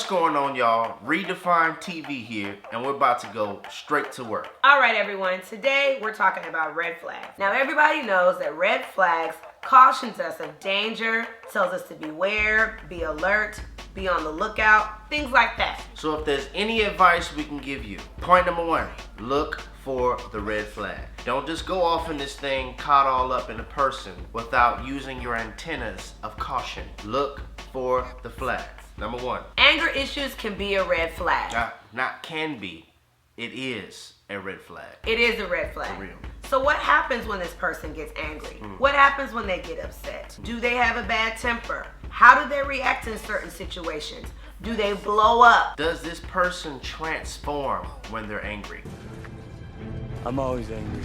going on, y'all? Redefined TV here, and we're about to go straight to work. All right, everyone. Today we're talking about red flags. Now, everybody knows that red flags cautions us of danger, tells us to beware, be alert, be on the lookout, things like that. So if there's any advice we can give you, point number one, look for the red flag. Don't just go off in this thing caught all up in a person without using your antennas of caution. Look for the flags. Number one. Anger issues can be a red flag. Not can be. It is a red flag. It is a red flag. For real. So what happens when this person gets angry? What happens when they get upset? Do they have a bad temper? How do they react in certain situations? Do they blow up? Does this person transform when they're angry? I'm always angry.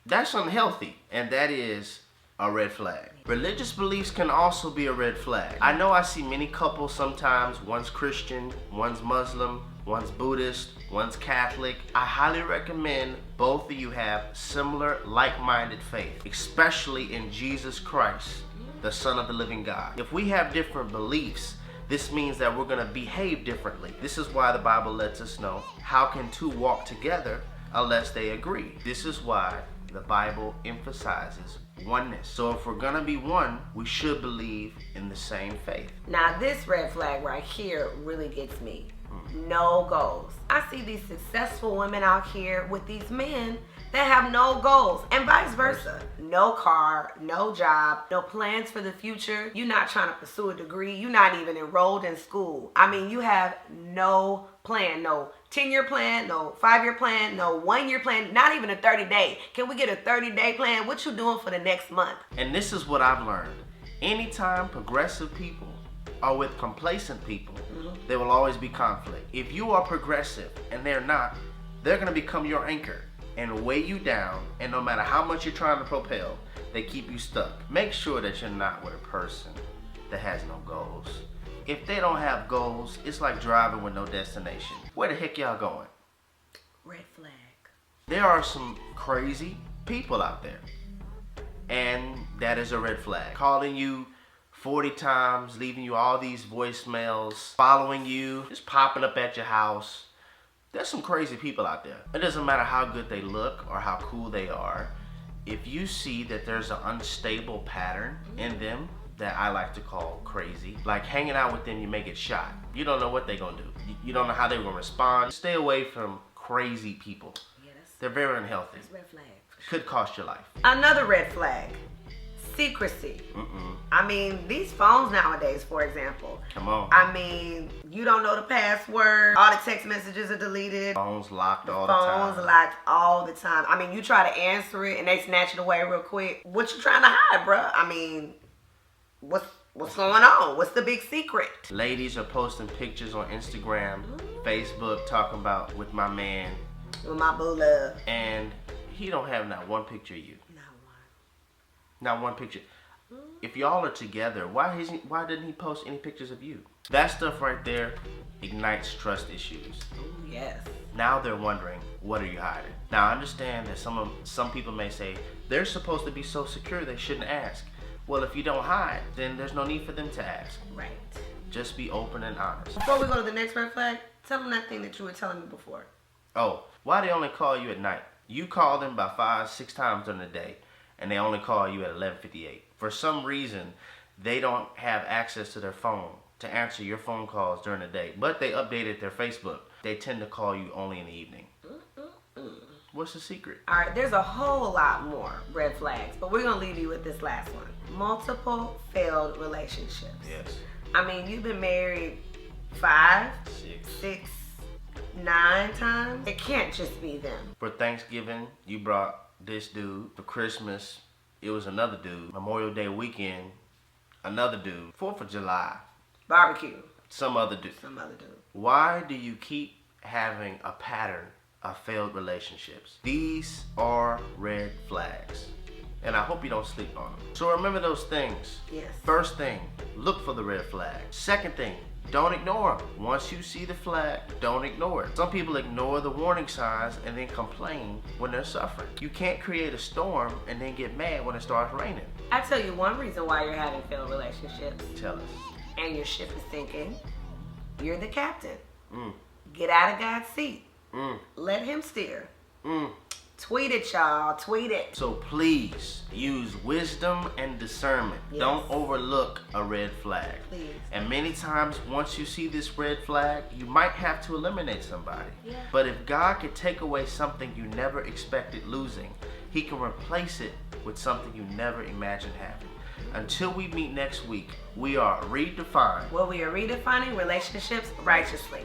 That's unhealthy, and that is a red flag. Religious beliefs can also be a red flag. I know I see many couples sometimes, one's Christian, one's Muslim, one's Buddhist, one's Catholic. I highly recommend both of you have similar like-minded faith, especially in Jesus Christ, the Son of the living God. If we have different beliefs, this means that we're gonna behave differently. This is why the Bible lets us know, how can two walk together unless they agree? This is why the Bible emphasizes oneness. So if we're gonna be one, we should believe in the same faith. Now this red flag right here really gets me. No goals. I see these successful women out here with these men that have no goals, and vice versa. No car, no job, no plans for the future. You're not trying to pursue a degree. You're not even enrolled in school. I mean, you have no plan, no 10-year plan, no 5-year plan, no 1-year plan, not even a 30-day. Can we get a 30-day plan? What you doing for the next month? And this is what I've learned. Anytime progressive people are with complacent people, there will always be conflict. If you are progressive and they're not, they're gonna become your anchor and weigh you down, and no matter how much you're trying to propel, they keep you stuck. Make sure that you're not with a person that has no goals. If they don't have goals, it's like driving with no destination. Where the heck y'all going? Red flag. There are some crazy people out there, and that is a red flag. Calling you 40 times, leaving you all these voicemails, following you, just popping up at your house. There's some crazy people out there. It doesn't matter how good they look or how cool they are. If you see that there's an unstable pattern in them that I like to call crazy, like hanging out with them, you may get shot. You don't know what they're gonna do. You don't know how they're gonna respond. Stay away from crazy people. Yeah, They're very unhealthy. that's red flag. Could cost your life. Another red flag. Secrecy. I mean, these phones nowadays, for example. Come on. I mean, you don't know the password. All the text messages are deleted. Phones locked all the time. Phones locked all the time. I mean, you try to answer it and they snatch it away real quick. What you trying to hide, bruh? I mean, what's going on? What's the big secret? Ladies are posting pictures on Instagram, Facebook, talking about with my man, With my boo love. and he don't have not one picture of you. Not one picture. If y'all are together, why didn't he post any pictures of you? That stuff right there ignites trust issues. Ooh, yes. Now they're wondering, what are you hiding? Now I understand that some people may say they're supposed to be so secure they shouldn't ask. Well, if you don't hide, then there's no need for them to ask. Right. Just be open and honest. Before we go to the next red flag, tell them that thing that you were telling me before. Oh, why they only call you at night? You call them about 5-6 times during the day, and they only call you at 11:58. For some reason, they don't have access to their phone to answer your phone calls during the day, but they updated their Facebook. They tend to call you only in the evening. What's the secret? All right, there's a whole lot more red flags, but we're going to leave you with this last one. Multiple failed relationships. Yes. I mean, you've been married 5, 6, 9 times. It can't just be them. For Thanksgiving, you brought this dude. For Christmas, it was another dude. Memorial Day weekend, another dude. 4th of July, Barbecue. some other dude. Why do you keep having a pattern of failed relationships? These are red flags, and I hope you don't sleep on them. So remember those things. Yes. First thing, look for the red flag. Second thing, don't ignore them. Once you see the flag, don't ignore it. Some people ignore the warning signs and then complain when they're suffering. You can't create a storm and then get mad when it starts raining. I tell you one reason why you're having failed relationships Tell us. and your ship is sinking. You're the captain. Mm. Get out of God's seat. Mm. Let him steer. Mm. Tweet it, y'all. Tweet it. So please use wisdom and discernment. Yes. Don't overlook a red flag. Please. And many times, once you see this red flag, you might have to eliminate somebody. Yeah. But if God could take away something you never expected losing, He can replace it with something you never imagined having. Until we meet next week, we are redefined. Well, we are redefining relationships righteously.